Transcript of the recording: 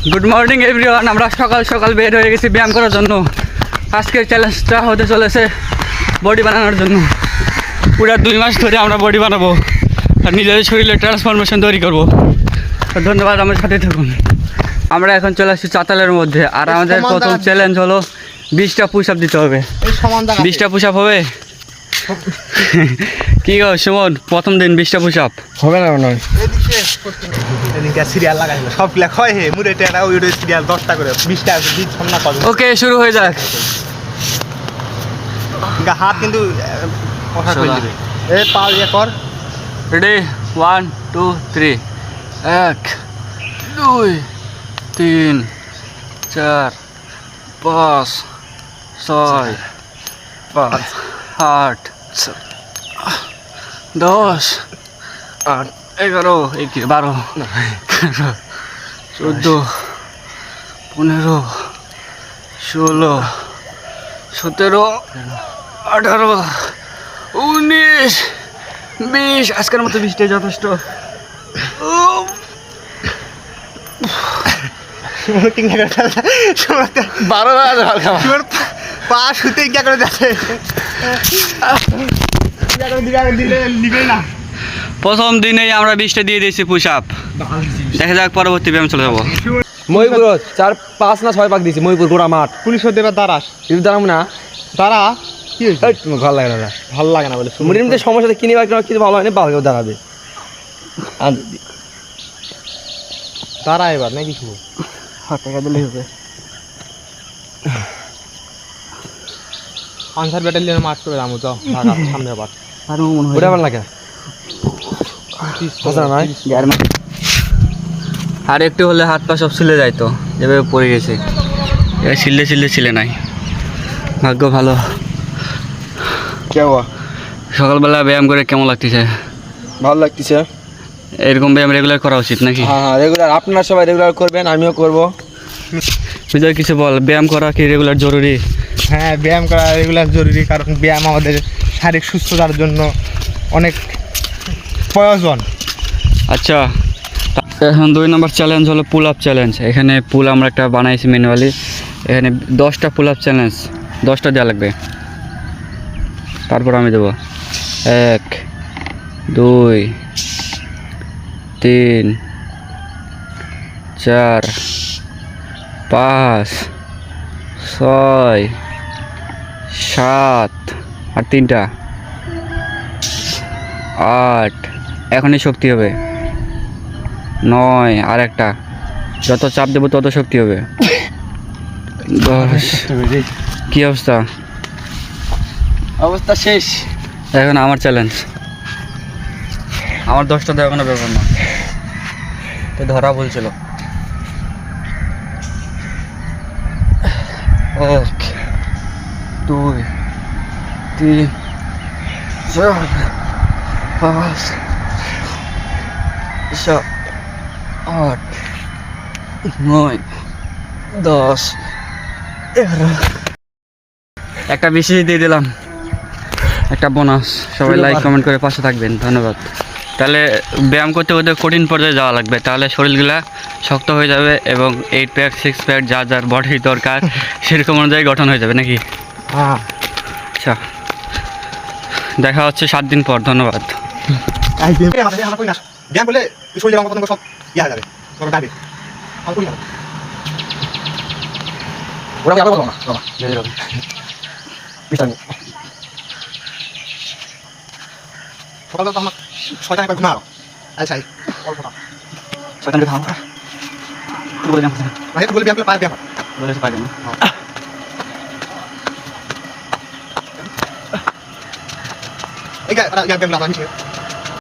Good morning everyone. আমরা সকাল সকাল বের হয়ে গেছি ব্যায়াম করার জন্য। আজকের চ্যালেঞ্জটা হতে চলেছে বডি বানানোর জন্য। পুরো 2 মাস ধরে আমরা বডি বানাবো আর নিজেদের শরীরে ট্রান্সফরমেশন তৈরি করবো। ধন্যবাদ, আমার সাথে থাকুন। আমরা এখন চলে আসছি চাতালের মধ্যে। আর আমাদের প্রথম চ্যালেঞ্জ হলো 20টা পুশ আপ দিতে হবে। 20টা পুশ আপ হবে? কি গো সুমন, প্রথম দিন 20টা পুশ আপ হবে না? মনে হয় সিরিয়াল লাগাই সব লেখ হয় হে মুরে টেরা ওই সিরিয়াল 10টা করে 20টা 20 ছন্না পাবে। ওকে, শুরু হয়ে যাক। হাত কিন্তু কথা কই দিবে। এই পা ইয়া কর। রেডি 1 2 3 1 2 3 4 5 6 7 8 10 8 11 12 14 15 16 17 18 19 20। আজকের মতো 20টাই যথেষ্ট। পা শুতে কি করে যাচ্ছে প্রথম দিনেই আমরা 20টা দিয়ে দিয়েছি পুশ আপ। দেখা যাক পরবর্তী ব্যায়াম চলে যাবো। ময়ূপুর 4 5 না 6 পাক দিছি। ময়ূপুর গোড়া মাঠ পুলিশ হতে এবার দাঁড়াস কিন্তু দাঁড়াম না। দাঁড়া কি হয়েছে? ভালো লাগে না, ভালো লাগে না বলে মুড়ির মধ্যে সমস্যা কিনে বা কিছু ভালো হয় না, ভালো কেউ দাঁড়াবে। দাঁড়া এবার নাকি শুভ টাকা দিলেই হবে। আনসার ব্যাটালিয়ন মার্চ করে দামু যাও ঢাকা সামনে আবার আরও মনে হয় ওটা ভালো লাগে। আর একটু হলে হাত পা সব ছিলে যায়, তো এভাবে পড়ে গেছে। ছিলে নাই। ভাগ্য ভালো। কে হওয়া সকালবেলা ব্যায়াম করে কেমন লাগতেছে? ভালো লাগতেছে। এরকম ব্যায়াম রেগুলার করা উচিত নাকি? হ্যাঁ রেগুলার, আপনারা সবাই রেগুলার করবেন, আমিও করব। বিজয় কিছু বল, ব্যায়াম করা কি রেগুলার জরুরি? হ্যাঁ ব্যায়াম করা রেগুলার জরুরি, কারণ ব্যায়াম আমাদের শারীরিক সুস্থতার জন্য অনেক প্রয়োজন। আচ্ছা, এখন 2 নম্বর চ্যালেঞ্জ হলো পুল আপ চ্যালেঞ্জ। এখানে পুল আমরা একটা বানাইছি ম্যানুয়ালি। এখানে 10টা পুল আপ চ্যালেঞ্জ, 10টা দেওয়া লাগবে। তারপর আমি দেবো 1 2 3 4 5 6 7 আর 3টা 8। এখনই শক্তি হবে। 9 আর একটা। যত চাপ দেবো তত শক্তি হবে। 10। কি অবস্থা? অবস্থা শেষ। এখন আমার চ্যালেঞ্জ। আমার 10টা দেওয়া কোনো ব্যাপার না, তো ধরা বলছিল। 1 2 3 4 5 6 8 9 10 11। একটা বিশেষ দিয়ে দিলাম, একটা বোনাস। সবাই লাইক কমেন্ট করে পাশে থাকবেন, ধন্যবাদ। তাহলে ব্যায়াম করতে করতে কঠিন পর্যায়ে যাওয়া লাগবে, তাহলে শরীরগুলা শক্ত হয়ে যাবে এবং 8 প্যাক 6 প্যাক যা যার বডির দরকার সেরকম অনুযায়ী গঠন হয়ে যাবে নাকি? হ্যাঁ আচ্ছা, দেখা হচ্ছে 7 দিন পর। ধন্যবাদ। ব্যায়াম করলে শরীরের অঙ্গ প্রত্যঙ্গ সব ইয়া হয়ে যাবে, সব যাবে। ওরা আবার বলো না সকালবেলা তো আমার 6টা একবার ঘুমাও। আচ্ছা অল্পটা সেখানে খাওয়া বলে যান ভাই বলে ব্যায়াম করলে পায় ব্যায়াম বলে পাই না। এই ব্যায়াম করলে